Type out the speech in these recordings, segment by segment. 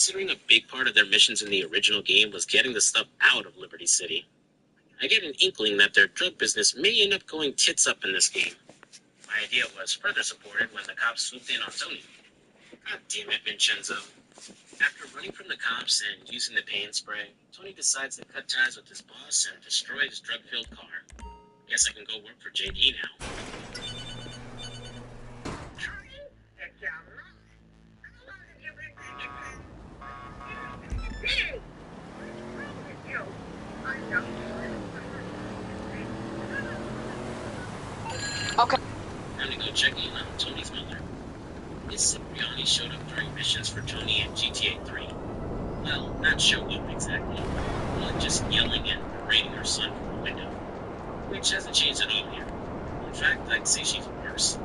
Considering a big part of their missions in the original game was getting the stuff out of Liberty City. I get an inkling that their drug business may end up going tits up in this game. My idea was further supported when the cops swooped in on Tony. God damn it, Vincenzo. After running from the cops and using the pain spray, Tony decides to cut ties with his boss and destroy his drug-filled car. Guess I can go work for JD now. Okay. Time to go check in on Tony's mother. Miss Cipriani showed up during missions for Tony in GTA 3. Well, not show up exactly, but just yelling and berating her son from the window. Which hasn't changed at all here. In fact, I'd say she's worse.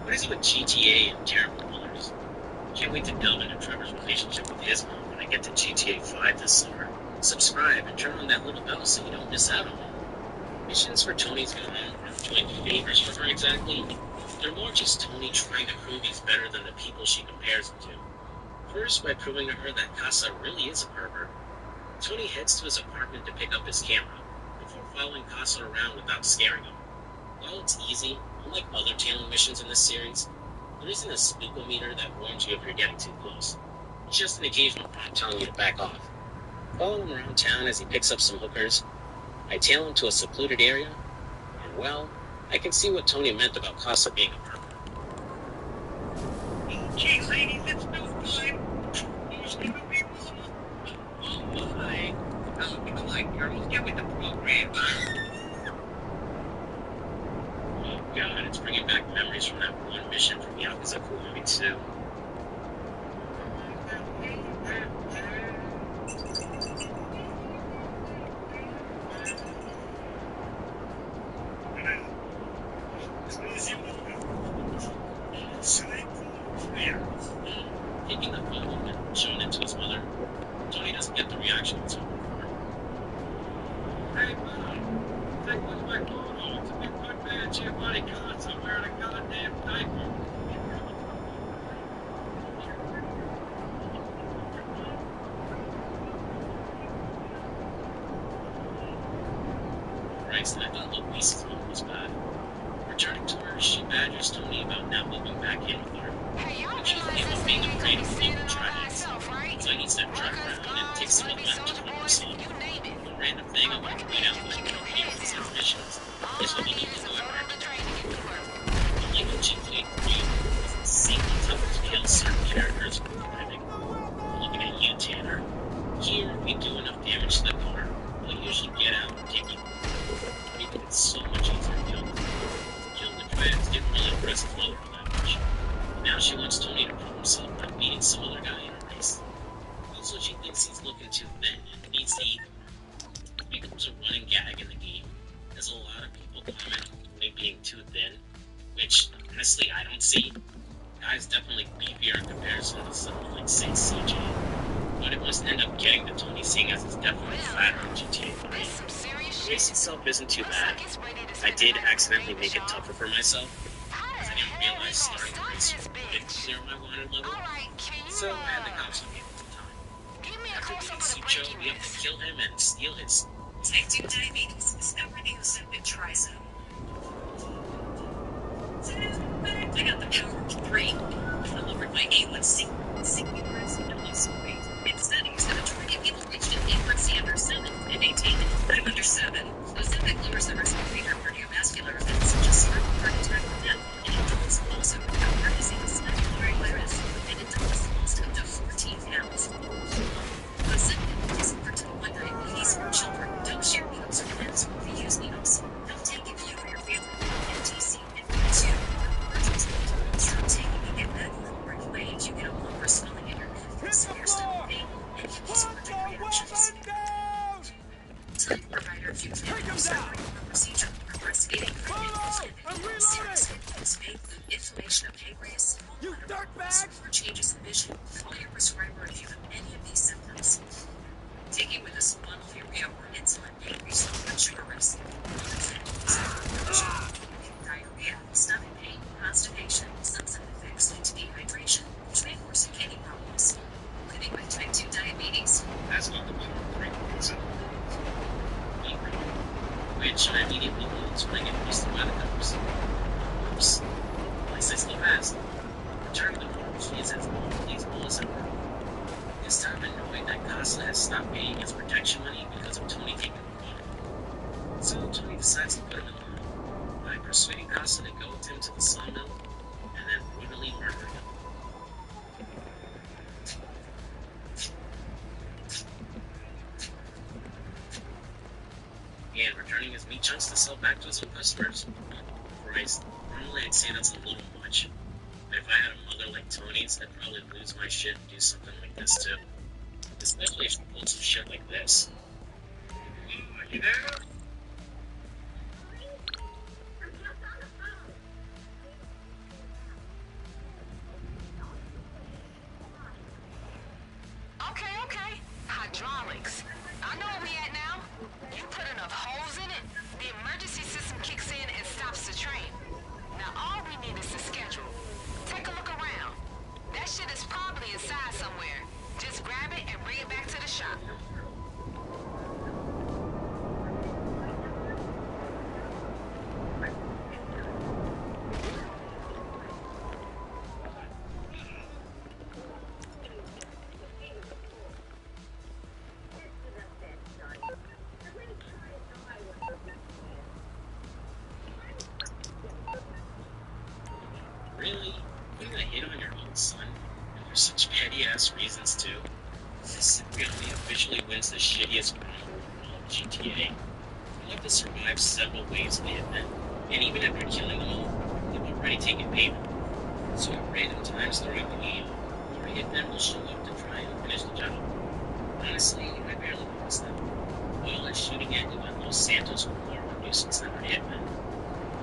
What is it with GTA and terrible mothers? Can't wait to delve into Trevor's relationship with his mom when I get to GTA 5 this summer. Subscribe and turn on that little bell so you don't miss out on it. Missions for Tony's mom aren't doing favors for her exactly. They're more just Tony trying to prove he's better than the people she compares him to. First, by proving to her that Casa really is a pervert. Tony heads to his apartment to pick up his camera, before following Casa around without scaring him. While it's easy, unlike other tailing missions in this series, there isn't a spookometer that warns you if you're getting too close. It's just an occasional prompt telling you to back off. Follow him around town as he picks up some hookers. I tail him to a secluded area, and well, I can see what Tony meant about Casa being a pervert. Okay, ladies, it's news time. Who's gonna be mama? Oh my. Now, people like girls, get with the program. Oh god, it's bringing back memories from that one mission from Yakuza Kiwami 2. Taking the photo and showing it to his mother, Tony doesn't get the reaction he's hoping for. Hey, Mom, take one of my photos. It's a big good man, Giovanni Casa wearing a goddamn diaper. Christ, I thought Luisa's mom was bad. Returning to her, she badgers Tony about not moving back in with her. Hey, y'all She's realize even this being nigga afraid can't of stand being it all by tried. himself, right? So he needs to drive Workers, around and guns, take some Libby, advantage Soldier of Boy, himself. you name it. The random thing I want to point out when you don't pay for these missions All is I when you need need is to a go photo of the American. train to get to work. Like in GTA 3, it's insanely tough to kill certain characters for driving. Looking at you, Tanner. Here, if you do enough damage to the car, you'll usually get out and take it. Making it so much easier to kill. Killing the feds didn't really impress his mother all that much. Now she wants Tony to prove himself by beating some other guy in a race. Also, she thinks he's looking too thin and needs to eat more. It becomes a running gag in the game, as a lot of people comment on Tony being too thin, which, honestly, I don't see. Guy's definitely beefier in comparison to someone like, say, CJ. But it must end up getting to Tony, seeing as he's definitely fatter in GTA 3. That's some serious The shit. race itself isn't too Looks bad. like it's ready to I spend did the night accidentally with make it y'all. tougher for myself, How the as I didn't hell we realize gonna starting the stop race this didn't bitch? clear my wanted level, Alright, can you, so I had the cops on me at the time. give me a After close-up beating of the Sucho, breaking we have to news. kill him and steal his... Type 2 diabetes is now reduced with Trizone. I got the power of 3. I lowered my A1C, singularity, and lost weight. In studies, the majority of people reached an A1C under 7 and maintained it. I'm under 7. Ozempic lowers the risk of major cardiovascular events such as stroke, heart attack, or death. And it does also without harnessing the statutory virus. And it does lost up to 14 pounds. Ozempic is for type 1 diabetes for children. Don't share needles or pens. Reuse needles. Don't take it. negotiation of pay raise, You dirtbag! or changes in vision, call your prescriber if you have any of these symptoms. Taking with a sulfonylurea or insulin may increase the blood sugar risk. Diarrhea, stomach pain, constipation, some side effects lead to dehydration, which may worsen kidney problems. Living with type 2 diabetes. That's not the one with 3 points. Which I immediately lose when I get busted by the cops. Oops. At least I still passed. Return to the room, she is as unbelievable as ever. This time annoyed that Casa has stopped paying his protection money because of Tony taking the money. So Tony decides to put him in line by persuading Casa to go with him to the sawmill and then brutally murdering him. And returning his meat chunks to sell back to his own customers. Christ, normally I'd say that's a little much. But if I had a mother like Tony's, I'd probably lose my shit and do something like this too. Especially if she pulled some shit like this. You there? Okay. Hydraulics. I know where we at now. You put enough holes in it, the emergency system kicks in and stops the train. Now all we need is the schedule. Take a look around. That shit is probably inside somewhere. Just grab it and bring it back to the shop. Really? You're gonna hit on your own son? And for such petty-ass reasons, too? This really officially wins the shittiest round in all of GTA. You'll have to survive several waves of the hitmen, and even after killing them all, you've already taken payment. So at random times throughout the game, more hitmen will show up to try and finish the job. Honestly, I barely noticed them. While they're shooting at you on Los Santos with more nuisance than our hitmen.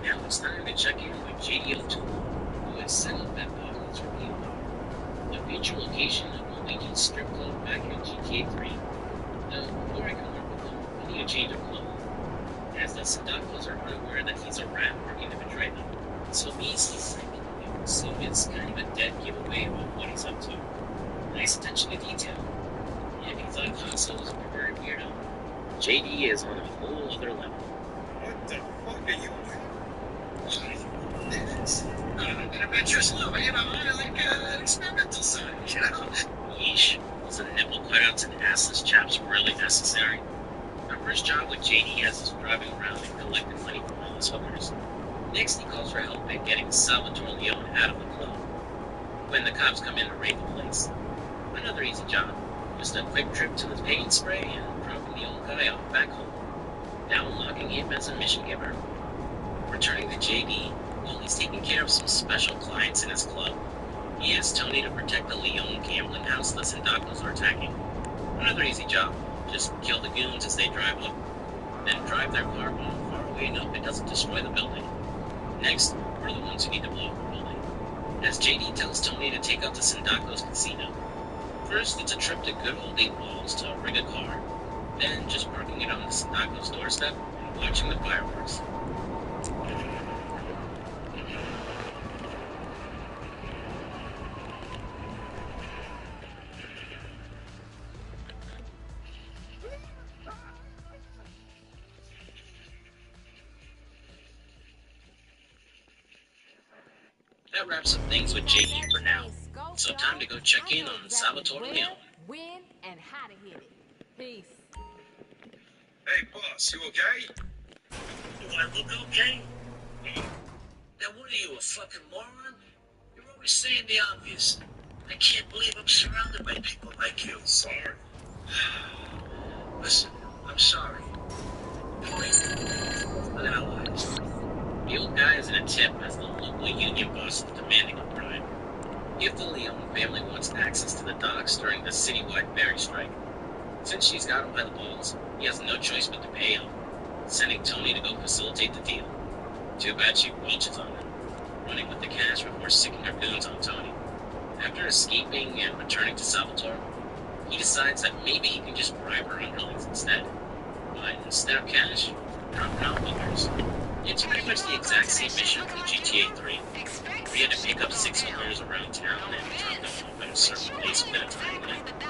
Now it's time to check in with JD O'Toole, who has set up that Boblin's Review Bar, the future location of Norwegian strip club back in GTA 3. Though, before I can work with him, I need a change of clothes, as the Sadakos are unaware that he's a rat working to betray them. So easily thinking, so it's kind of a dead giveaway about what he's up to. Nice attention to detail. If you thought Hanso was a very weirdo, JD is on a whole other level. What the fuck are you doing? An adventurous love, you know, like an experimental side, you know? Yeesh, was a nipple cutouts and assless chaps really necessary? My first job with JD has us driving around and collecting money from all his hookers. Next, he calls for help in getting Salvatore Leone out of the club. When the cops come in to raid the place. Another easy job. Just a quick trip to the paint spray and dropping the old guy off back home. Now unlocking him as a mission giver. Returning to JD, while he's taking care of some special clients in his club, he asks Tony to protect the Leone gambling house the Sindacos are attacking. Another easy job. Just kill the goons as they drive up. Then drive their car home far away enough it doesn't destroy the building. Next, we're the ones who need to blow up the building. As JD tells Tony to take out the Sindacos casino. First, it's a trip to good old 8 Balls to rig a car. Then, just parking it on the Sindacos doorstep and watching the fireworks. That wraps up things with JD for now. So time to go check in on Salvatore Leone. When and how to hit it. Peace. Hey, boss, you okay? Do I look okay? Now what are you, a fucking moron? You're always saying the obvious. I can't believe I'm surrounded by people like you. Sorry. Listen, I'm sorry. But allies. The old guy is in a tip as the local union boss is demanding a bribe. If the Leone family wants access to the docks during the citywide ferry strike, since she's got him by the balls, he has no choice but to pay him, sending Tony to go facilitate the deal. Too bad she welches on him. running with the cash before sicking her goons on Tony. After escaping and returning to Salvatore, he decides that maybe he can just bribe her underlings instead. But instead of cash, dropping off hookers. It's pretty much the exact same mission from GTA 3, where you had to pick up 6 hookers around town and drop them off at a certain place within a time limit.